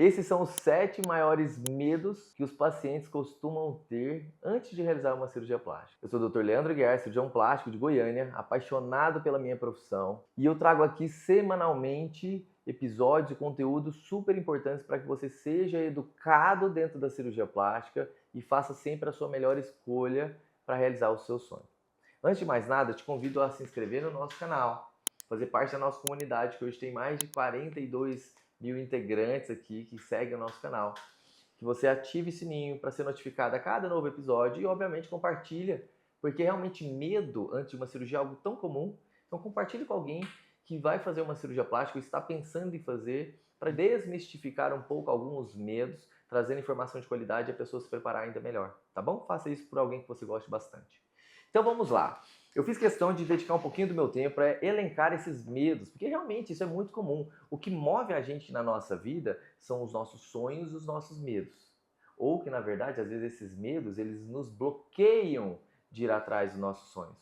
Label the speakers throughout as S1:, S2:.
S1: Esses são os 7 maiores medos que os pacientes costumam ter antes de realizar uma cirurgia plástica. Eu sou o Dr. Leandro Guiar, cirurgião plástico de Goiânia, apaixonado pela minha profissão, e eu trago aqui semanalmente episódios e conteúdos super importantes para que você seja educado dentro da cirurgia plástica e faça sempre a sua melhor escolha para realizar o seu sonho. Antes de mais nada, te convido a se inscrever no nosso canal, fazer parte da nossa comunidade, que hoje tem mais de 42 mil integrantes aqui que seguem o nosso canal. Que você ative o sininho para ser notificado a cada novo episódio e, obviamente, compartilha, porque realmente medo antes de uma cirurgia é algo tão comum. Então, compartilhe com alguém que vai fazer uma cirurgia plástica ou está pensando em fazer, para desmistificar um pouco alguns medos, trazendo informação de qualidade e a pessoa se preparar ainda melhor, tá bom? Faça isso por alguém que você goste bastante. Então vamos lá. Eu fiz questão de dedicar um pouquinho do meu tempo para elencar esses medos, porque realmente isso é muito comum. O que move a gente na nossa vida são os nossos sonhos e os nossos medos. Ou que, na verdade, às vezes esses medos, eles nos bloqueiam de ir atrás dos nossos sonhos.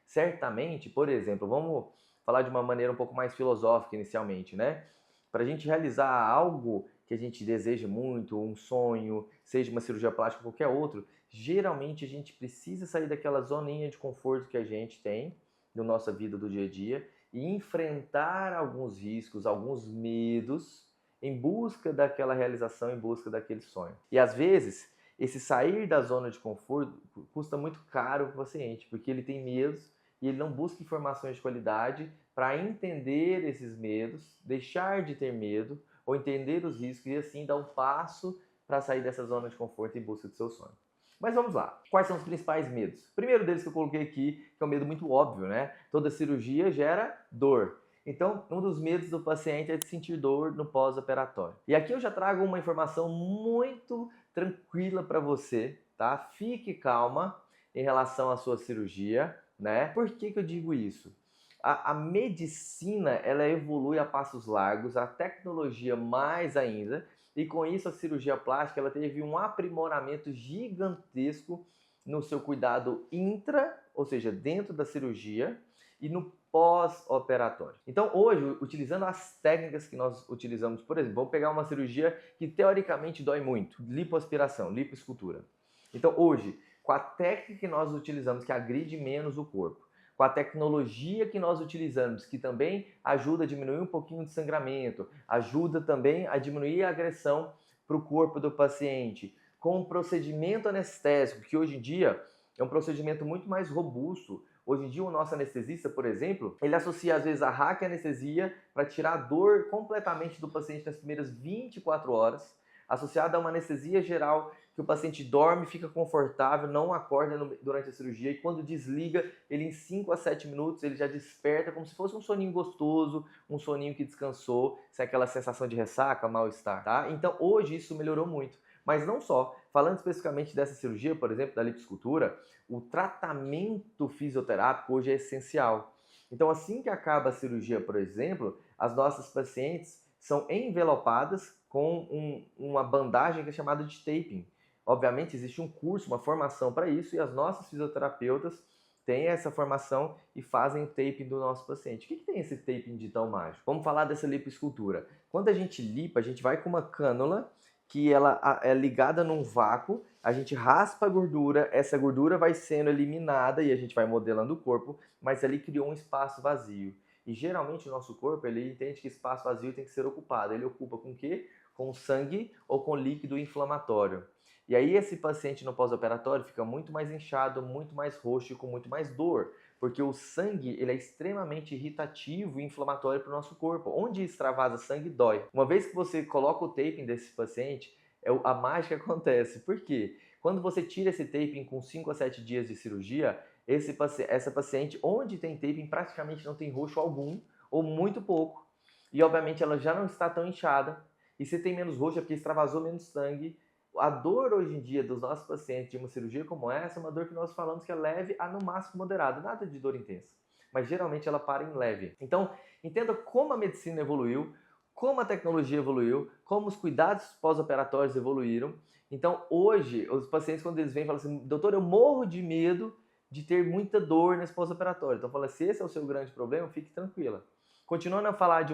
S1: Certamente, por exemplo, vamos falar de uma maneira um pouco mais filosófica inicialmente, né? Para a gente realizar algo que a gente deseja muito, um sonho, seja uma cirurgia plástica ou qualquer outro, geralmente a gente precisa sair daquela zoninha de conforto que a gente tem na nossa vida do dia a dia e enfrentar alguns riscos, alguns medos em busca daquela realização, em busca daquele sonho. E às vezes, esse sair da zona de conforto custa muito caro para o paciente, porque ele tem medos e ele não busca informações de qualidade para entender esses medos, deixar de ter medo ou entender os riscos e assim dar um passo para sair dessa zona de conforto em busca do seu sonho. Mas vamos lá. Quais são os principais medos? O primeiro deles que eu coloquei aqui, que é um medo muito óbvio, né? Toda cirurgia gera dor. Então, um dos medos do paciente é de sentir dor no pós-operatório. E aqui eu já trago uma informação muito tranquila para você, tá? Fique calma em relação à sua cirurgia, né? Por que eu digo isso? A medicina, ela evolui a passos largos, a tecnologia mais ainda, e com isso a cirurgia plástica ela teve um aprimoramento gigantesco no seu cuidado intra, ou seja, dentro da cirurgia, e no pós-operatório. Então hoje, utilizando as técnicas que nós utilizamos, por exemplo, vamos pegar uma cirurgia que teoricamente dói muito, lipoaspiração, lipoescultura. Então hoje, com a técnica que nós utilizamos, que agride menos o corpo, com a tecnologia que nós utilizamos, que também ajuda a diminuir um pouquinho de sangramento, ajuda também a diminuir a agressão para o corpo do paciente, com um procedimento anestésico, que hoje em dia é um procedimento muito mais robusto. Hoje em dia o nosso anestesista, por exemplo, ele associa às vezes a raquianestesia para tirar a dor completamente do paciente nas primeiras 24 horas, associada a uma anestesia geral que o paciente dorme, fica confortável, não acorda durante a cirurgia e quando desliga, ele em 5 a 7 minutos ele já desperta como se fosse um soninho gostoso, um soninho que descansou, sem aquela sensação de ressaca, mal-estar, tá? Então hoje isso melhorou muito. Mas não só, falando especificamente dessa cirurgia, por exemplo, da lipoescultura, o tratamento fisioterápico hoje é essencial. Então assim que acaba a cirurgia, por exemplo, as nossas pacientes são envelopadas com uma bandagem que é chamada de taping. Obviamente existe um curso, uma formação para isso e as nossas fisioterapeutas têm essa formação e fazem o taping do nosso paciente. O que tem esse taping de tão mágico? Vamos falar dessa lipoescultura. Quando a gente lipa, a gente vai com uma cânula que ela é ligada num vácuo, a gente raspa a gordura, essa gordura vai sendo eliminada e a gente vai modelando o corpo, mas ali criou um espaço vazio. E geralmente o nosso corpo, ele entende que espaço vazio tem que ser ocupado. Ele ocupa com o quê? Com sangue ou com líquido inflamatório. E aí esse paciente no pós-operatório fica muito mais inchado, muito mais roxo e com muito mais dor, porque o sangue ele é extremamente irritativo e inflamatório para o nosso corpo. Onde extravasa sangue dói. Uma vez que você coloca o taping desse paciente, a mágica acontece. Por quê? Quando você tira esse taping com 5 a 7 dias de cirurgia, essa paciente, onde tem taping, praticamente não tem roxo algum, ou muito pouco. E obviamente ela já não está tão inchada. E se tem menos roxo é porque extravasou menos sangue. A dor hoje em dia dos nossos pacientes de uma cirurgia como essa é uma dor que nós falamos que é leve a no máximo moderada, nada de dor intensa. Mas geralmente ela para em leve. Então, entenda como a medicina evoluiu, como a tecnologia evoluiu, como os cuidados pós-operatórios evoluíram. Então, hoje, os pacientes, quando eles vêm, falam assim: doutor, eu morro de medo de ter muita dor nesse pós-operatório. Então, fala, se esse é o seu grande problema, fique tranquila. Continuando a falar de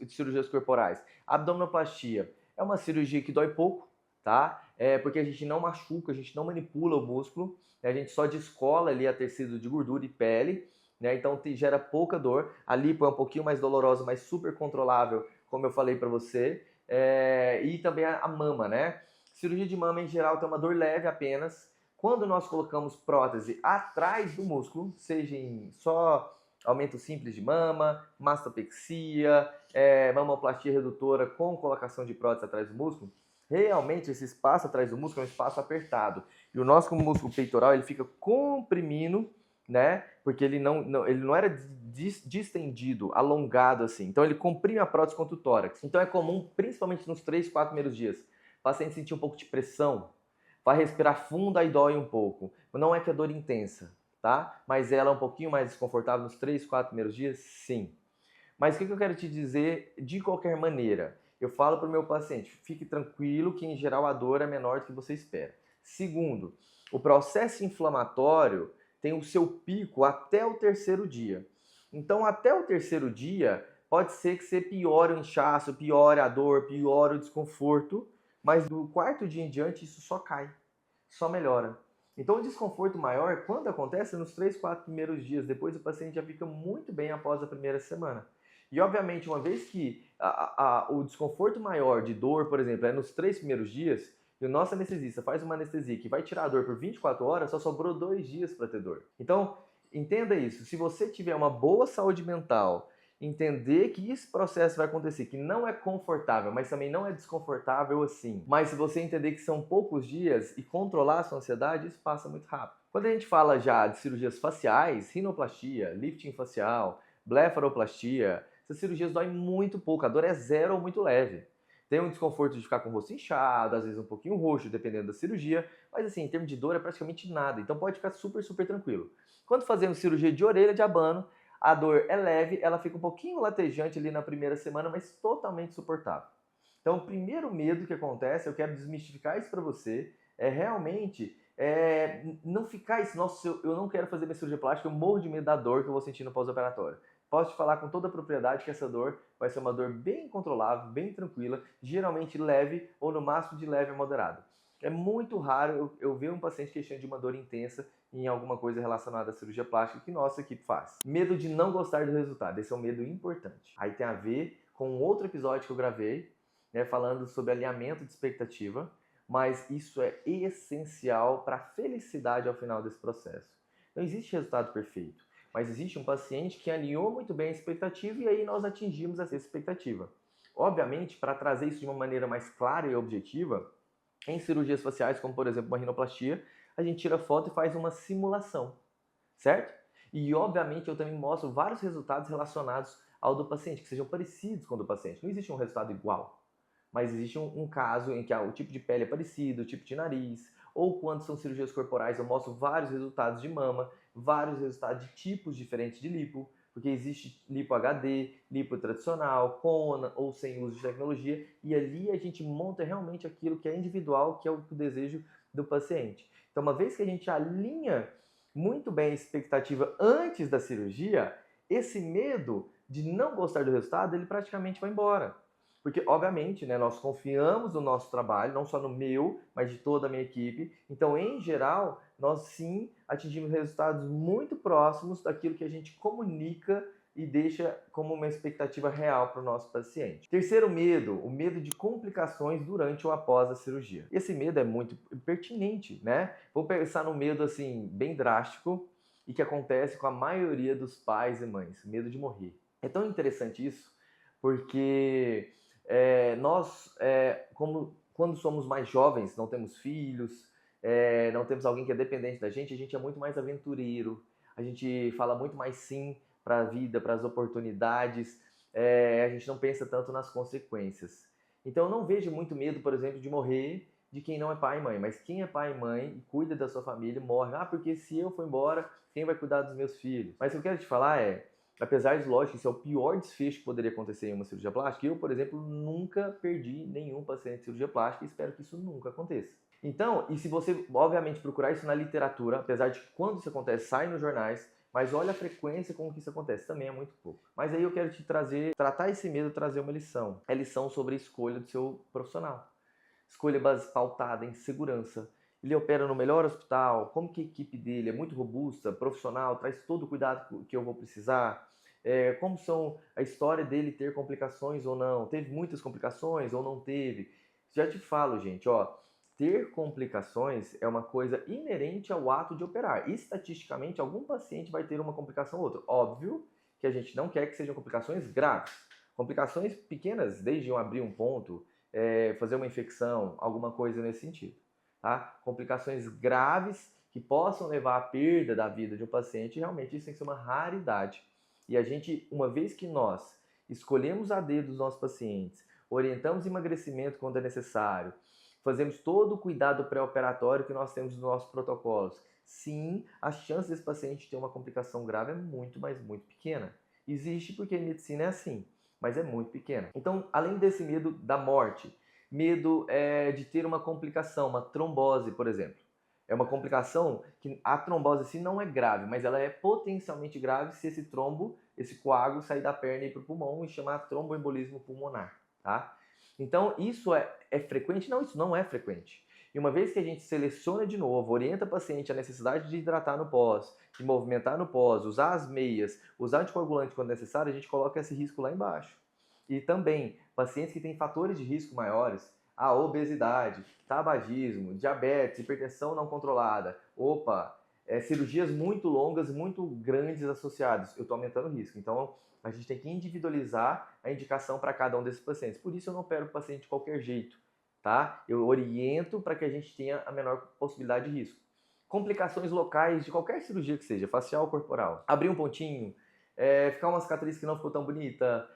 S1: cirurgias corporais, abdominoplastia É uma cirurgia que dói pouco, tá? Porque a gente não machuca, a gente não manipula o músculo, né? A gente só descola ali a tecido de gordura e pele, né? Então gera pouca dor. A lipo é um pouquinho mais dolorosa, mas super controlável, como eu falei para você. E também a mama, né? Cirurgia de mama em geral tem uma dor leve apenas. Quando nós colocamos prótese atrás do músculo, seja em só aumento simples de mama, mastopexia, mamoplastia redutora com colocação de prótese atrás do músculo, realmente esse espaço atrás do músculo é um espaço apertado. E o nosso músculo peitoral ele fica comprimindo, né? Porque ele não era distendido, alongado assim. Então ele comprime a prótese contra o tórax. Então é comum, principalmente nos 3, 4 primeiros dias, o paciente sentir um pouco de pressão, vai respirar fundo, aí dói um pouco. Não é que é dor intensa, tá? Mas ela é um pouquinho mais desconfortável nos 3, 4 primeiros dias? Sim. Mas o que eu quero te dizer de qualquer maneira? Eu falo para o meu paciente, fique tranquilo que em geral a dor é menor do que você espera. Segundo, o processo inflamatório tem o seu pico até o 3º dia. Então até o 3º dia pode ser que você piore o inchaço, piore a dor, piore o desconforto, mas do 4º dia em diante isso só cai, só melhora. Então o desconforto maior, quando acontece, nos 3, 4 primeiros dias, depois o paciente já fica muito bem após a primeira semana. E obviamente, uma vez que o desconforto maior de dor, por exemplo, é nos 3 primeiros dias, e o nosso anestesista faz uma anestesia que vai tirar a dor por 24 horas, só sobrou 2 dias para ter dor. Então, entenda isso, se você tiver uma boa saúde mental, entender que esse processo vai acontecer, que não é confortável, mas também não é desconfortável assim. Mas se você entender que são poucos dias e controlar a sua ansiedade, isso passa muito rápido. Quando a gente fala já de cirurgias faciais, rinoplastia, lifting facial, blefaroplastia, essas cirurgias doem muito pouco, a dor é zero ou muito leve. Tem um desconforto de ficar com o rosto inchado, às vezes um pouquinho roxo, dependendo da cirurgia, mas assim, em termos de dor é praticamente nada, então pode ficar super, super tranquilo. Quando fazemos cirurgia de orelha de abano, a dor é leve, ela fica um pouquinho latejante ali na primeira semana, mas totalmente suportável. Então, o primeiro medo que acontece, eu quero desmistificar isso para você, é realmente não ficar isso, nossa, eu não quero fazer minha cirurgia plástica, eu morro de medo da dor que eu vou sentir no pós-operatório. Posso te falar com toda a propriedade que essa dor vai ser uma dor bem controlável, bem tranquila, geralmente leve ou no máximo de leve a moderada. É muito raro eu ver um paciente queixando de uma dor intensa em alguma coisa relacionada à cirurgia plástica que nossa equipe faz. Medo de não gostar do resultado, esse é um medo importante. Aí tem a ver com outro episódio que eu gravei, né, falando sobre alinhamento de expectativa, mas isso é essencial para a felicidade ao final desse processo. Não existe resultado perfeito, mas existe um paciente que alinhou muito bem a expectativa e aí nós atingimos essa expectativa. Obviamente, para trazer isso de uma maneira mais clara e objetiva, em cirurgias faciais, como por exemplo uma rinoplastia, a gente tira foto e faz uma simulação, certo? E obviamente eu também mostro vários resultados relacionados ao do paciente, que sejam parecidos com o do paciente. Não existe um resultado igual, mas existe um caso em que o tipo de pele é parecido, o tipo de nariz, ou quando são cirurgias corporais eu mostro vários resultados de mama, vários resultados de tipos diferentes de lipo, porque existe lipo HD, lipo tradicional, com ou sem uso de tecnologia, e ali a gente monta realmente aquilo que é individual, que é o desejo do paciente. Então, uma vez que a gente alinha muito bem a expectativa antes da cirurgia, esse medo de não gostar do resultado, ele praticamente vai embora. Porque, obviamente, né, nós confiamos no nosso trabalho, não só no meu, mas de toda a minha equipe. Então, em geral, nós sim atingimos resultados muito próximos daquilo que a gente comunica e deixa como uma expectativa real para o nosso paciente. Terceiro medo, o medo de complicações durante ou após a cirurgia. Esse medo é muito pertinente, né? Vou pensar num medo assim bem drástico e que acontece com a maioria dos pais e mães, medo de morrer. É tão interessante isso, porque como quando somos mais jovens, não temos filhos, não temos alguém que é dependente da gente, a gente é muito mais aventureiro, a gente fala muito mais sim para a vida, para as oportunidades, a gente não pensa tanto nas consequências. Então eu não vejo muito medo, por exemplo, de morrer de quem não é pai e mãe, mas quem é pai e mãe e cuida da sua família morre. Ah, porque se eu for embora, quem vai cuidar dos meus filhos? Mas o que eu quero te falar apesar de, lógico, isso é o pior desfecho que poderia acontecer em uma cirurgia plástica, eu, por exemplo, nunca perdi nenhum paciente de cirurgia plástica e espero que isso nunca aconteça. Então, e se você, obviamente, procurar isso na literatura, apesar de que quando isso acontece, sai nos jornais, Mas olha a frequência com que isso acontece, também é muito pouco. Mas aí eu quero te tratar esse medo, trazer uma lição. É lição sobre a escolha do seu profissional. Escolha pautada em segurança. Ele opera no melhor hospital, como que a equipe dele é muito robusta, profissional, traz todo o cuidado que eu vou precisar. Como são a história dele ter complicações ou não. Teve muitas complicações ou não teve. Já te falo, gente, ó, ter complicações é uma coisa inerente ao ato de operar. Estatisticamente, algum paciente vai ter uma complicação ou outra. Óbvio que a gente não quer que sejam complicações graves. Complicações pequenas, desde abrir um ponto, fazer uma infecção, alguma coisa nesse sentido. Tá? Complicações graves que possam levar à perda da vida de um paciente, realmente isso tem que ser uma raridade. E a gente, uma vez que nós escolhemos a dedo os nossos pacientes, orientamos emagrecimento quando é necessário, fazemos todo o cuidado pré-operatório que nós temos nos nossos protocolos, sim, a chance desse paciente ter uma complicação grave é muito, mas muito pequena. Existe porque a medicina é assim, mas é muito pequena. Então, além desse medo da morte, medo de ter uma complicação, uma trombose, por exemplo. É uma complicação que a trombose assim não é grave, mas ela é potencialmente grave se esse trombo, esse coágulo sair da perna e ir para o pulmão e chamar tromboembolismo pulmonar, tá? Então, isso é frequente? Não, isso não é frequente. E uma vez que a gente seleciona de novo, orienta o paciente a necessidade de hidratar no pós, de movimentar no pós, usar as meias, usar anticoagulante quando necessário, a gente coloca esse risco lá embaixo. E também, pacientes que têm fatores de risco maiores, a obesidade, tabagismo, diabetes, hipertensão não controlada, cirurgias muito longas, muito grandes associadas, eu estou aumentando o risco. Então, a gente tem que individualizar a indicação para cada um desses pacientes. Por isso eu não opero o paciente de qualquer jeito, tá? Eu oriento para que a gente tenha a menor possibilidade de risco. Complicações locais de qualquer cirurgia que seja, facial ou corporal. Abrir um pontinho, ficar uma cicatriz que não ficou tão bonita,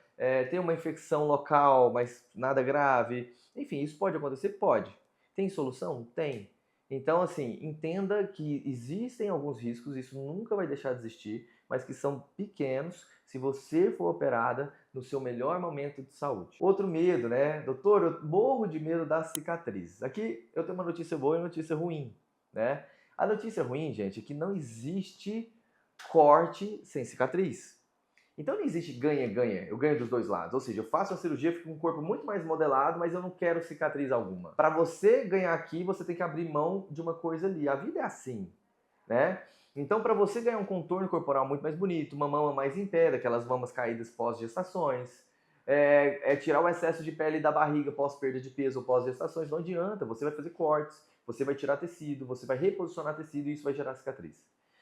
S1: ter uma infecção local, mas nada grave. Enfim, isso pode acontecer? Pode. Tem solução? Tem. Então, assim, entenda que existem alguns riscos, isso nunca vai deixar de existir, mas que são pequenos se você for operada no seu melhor momento de saúde. Outro medo, né? Doutor, eu morro de medo das cicatrizes. Aqui eu tenho uma notícia boa e uma notícia ruim, né? A notícia ruim, gente, é que não existe corte sem cicatriz. Então não existe ganha-ganha, eu ganho dos dois lados. Ou seja, eu faço a cirurgia, fico com um corpo muito mais modelado, mas eu não quero cicatriz alguma. Para você ganhar aqui, você tem que abrir mão de uma coisa ali. A vida é assim, né? Então, para você ganhar um contorno corporal muito mais bonito, uma mama mais em pé, aquelas mamas caídas pós-gestações, tirar o excesso de pele da barriga pós-perda de peso ou pós-gestações, não adianta. Você vai fazer cortes, você vai tirar tecido, você vai reposicionar tecido e isso vai gerar cicatriz.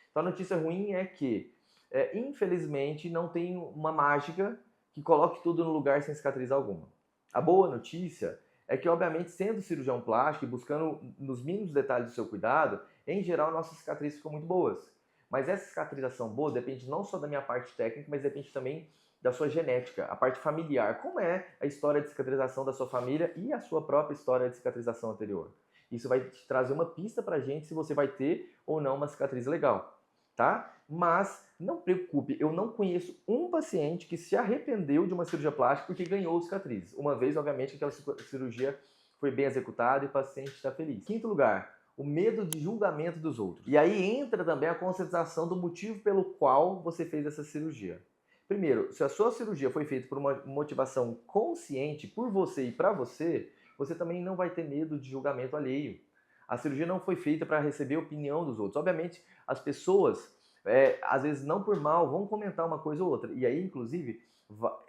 S1: Então, a notícia ruim é que infelizmente, não tem uma mágica que coloque tudo no lugar sem cicatriz alguma. A boa notícia é que, obviamente, sendo cirurgião plástico e buscando nos mínimos detalhes do seu cuidado, em geral, nossas cicatrizes ficam muito boas. Mas essa cicatrização boa depende não só da minha parte técnica, mas depende também da sua genética, a parte familiar. Como é a história de cicatrização da sua família e a sua própria história de cicatrização anterior. Isso vai te trazer uma pista pra gente se você vai ter ou não uma cicatriz legal. Tá? Mas não preocupe, eu não conheço um paciente que se arrependeu de uma cirurgia plástica porque ganhou cicatrizes. Uma vez, obviamente, aquela cirurgia foi bem executada e o paciente está feliz. Quinto lugar, o medo de julgamento dos outros. E aí entra também a conscientização do motivo pelo qual você fez essa cirurgia. Primeiro, se a sua cirurgia foi feita por uma motivação consciente por você e para você, você também não vai ter medo de julgamento alheio. A cirurgia não foi feita para receber a opinião dos outros. Obviamente, as pessoas, às vezes não por mal, vão comentar uma coisa ou outra. E aí, inclusive,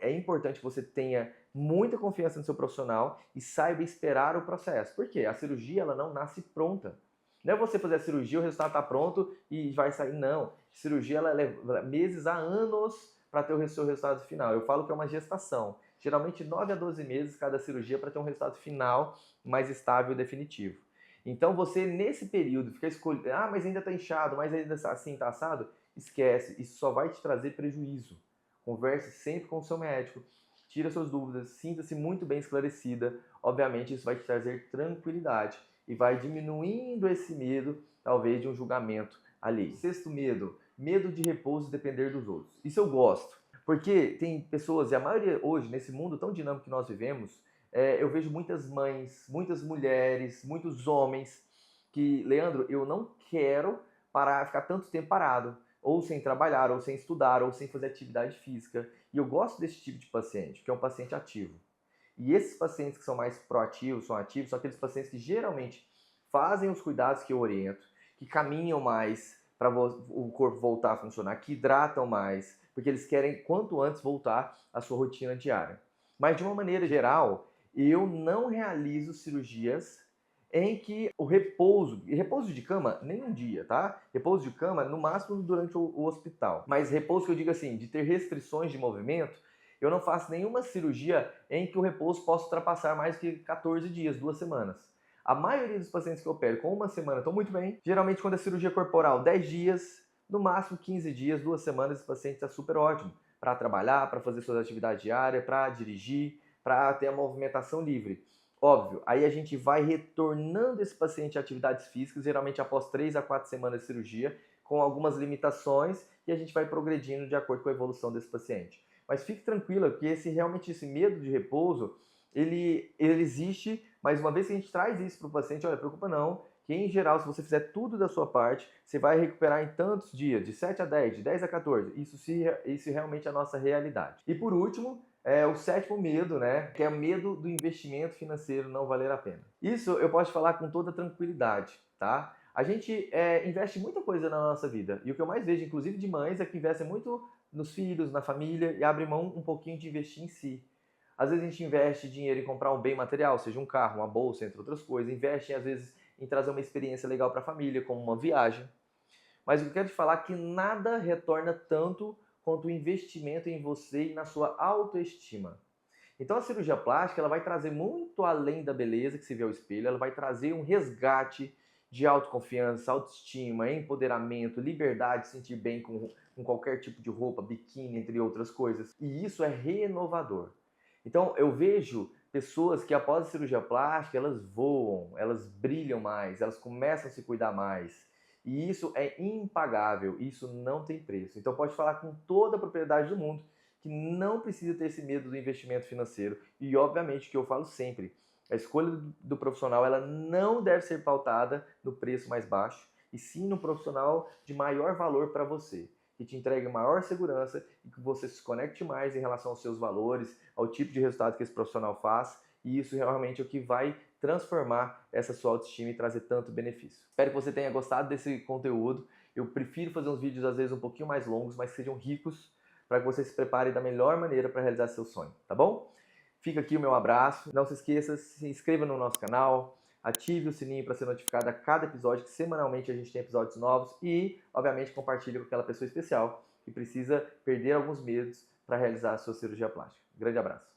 S1: é importante que você tenha muita confiança no seu profissional e saiba esperar o processo. Por quê? A cirurgia ela não nasce pronta. Não é você fazer a cirurgia, o resultado está pronto e vai sair. Não. A cirurgia ela leva meses a anos para ter o seu resultado final. Eu falo que é uma gestação. Geralmente 9 a 12 meses cada cirurgia para ter um resultado final mais estável e definitivo. Então você, nesse período, fica escolhendo, mas ainda está inchado, mas ainda assim está assado, esquece, isso só vai te trazer prejuízo. Converse sempre com o seu médico, tira suas dúvidas, sinta-se muito bem esclarecida, obviamente isso vai te trazer tranquilidade e vai diminuindo esse medo, talvez, de um julgamento alheio. Sexto medo, medo de repouso e depender dos outros. Isso eu gosto, porque tem pessoas, e a maioria hoje, nesse mundo tão dinâmico que nós vivemos, eu vejo muitas mães, muitas mulheres, muitos homens que, Leandro, eu não quero ficar tanto tempo parado. ou sem trabalhar, ou sem estudar, ou sem fazer atividade física. E eu gosto desse tipo de paciente, que é um paciente ativo. E esses pacientes que são mais proativos, são ativos, são aqueles pacientes que geralmente fazem os cuidados que eu oriento, que caminham mais para o corpo voltar a funcionar, que hidratam mais, porque eles querem quanto antes voltar à sua rotina diária. Mas de uma maneira geral, eu não realizo cirurgias em que o repouso de cama, nem um dia, tá? Repouso de cama, no máximo durante o hospital. Mas repouso que eu digo assim, de ter restrições de movimento, eu não faço nenhuma cirurgia em que o repouso possa ultrapassar mais que 14 dias, 2 semanas. A maioria dos pacientes que eu opero com uma semana estão muito bem. Geralmente, quando é cirurgia corporal, 10 dias, no máximo 15 dias, 2 semanas, esse paciente está super ótimo para trabalhar, para fazer suas atividades diárias, para dirigir, para ter a movimentação livre. Óbvio, aí a gente vai retornando esse paciente a atividades físicas, geralmente após 3 a 4 semanas de cirurgia, com algumas limitações, e a gente vai progredindo de acordo com a evolução desse paciente. Mas fique tranquila, que realmente esse medo de repouso, ele existe, mas uma vez que a gente traz isso para o paciente, olha, preocupa não, que em geral, se você fizer tudo da sua parte, você vai recuperar em tantos dias, de 7 a 10, de 10 a 14. Isso realmente é a nossa realidade. E por último, o sétimo medo, né, que é o medo do investimento financeiro não valer a pena. Isso eu posso falar com toda tranquilidade, tá? A gente investe muita coisa na nossa vida, e o que eu mais vejo, inclusive de mães, é que investem muito nos filhos, na família, e abre mão um pouquinho de investir em si. Às vezes a gente investe dinheiro em comprar um bem material, seja um carro, uma bolsa, entre outras coisas, investe às vezes em trazer uma experiência legal para a família, como uma viagem. Mas o que eu quero te falar é que nada retorna tanto quanto o investimento em você e na sua autoestima. Então a cirurgia plástica ela vai trazer muito além da beleza que se vê ao espelho, ela vai trazer um resgate de autoconfiança, autoestima, empoderamento, liberdade, sentir bem com qualquer tipo de roupa, biquíni, entre outras coisas. E isso é renovador. Então eu vejo pessoas que após a cirurgia plástica elas voam, elas brilham mais, elas começam a se cuidar mais. E isso é impagável, isso não tem preço. Então pode falar com toda a propriedade do mundo que não precisa ter esse medo do investimento financeiro. E obviamente que eu falo sempre, a escolha do profissional ela não deve ser pautada no preço mais baixo, e sim no profissional de maior valor para você, que te entregue maior segurança e que você se conecte mais em relação aos seus valores, ao tipo de resultado que esse profissional faz, e isso realmente é o que vai transformar essa sua autoestima e trazer tanto benefício. Espero que você tenha gostado desse conteúdo. Eu prefiro fazer uns vídeos às vezes um pouquinho mais longos, mas que sejam ricos, para que você se prepare da melhor maneira para realizar seu sonho, tá bom? Fica aqui o meu abraço. Não se esqueça, se inscreva no nosso canal, ative o sininho para ser notificado a cada episódio, que semanalmente a gente tem episódios novos, e, obviamente, compartilhe com aquela pessoa especial que precisa perder alguns medos para realizar a sua cirurgia plástica. Grande abraço.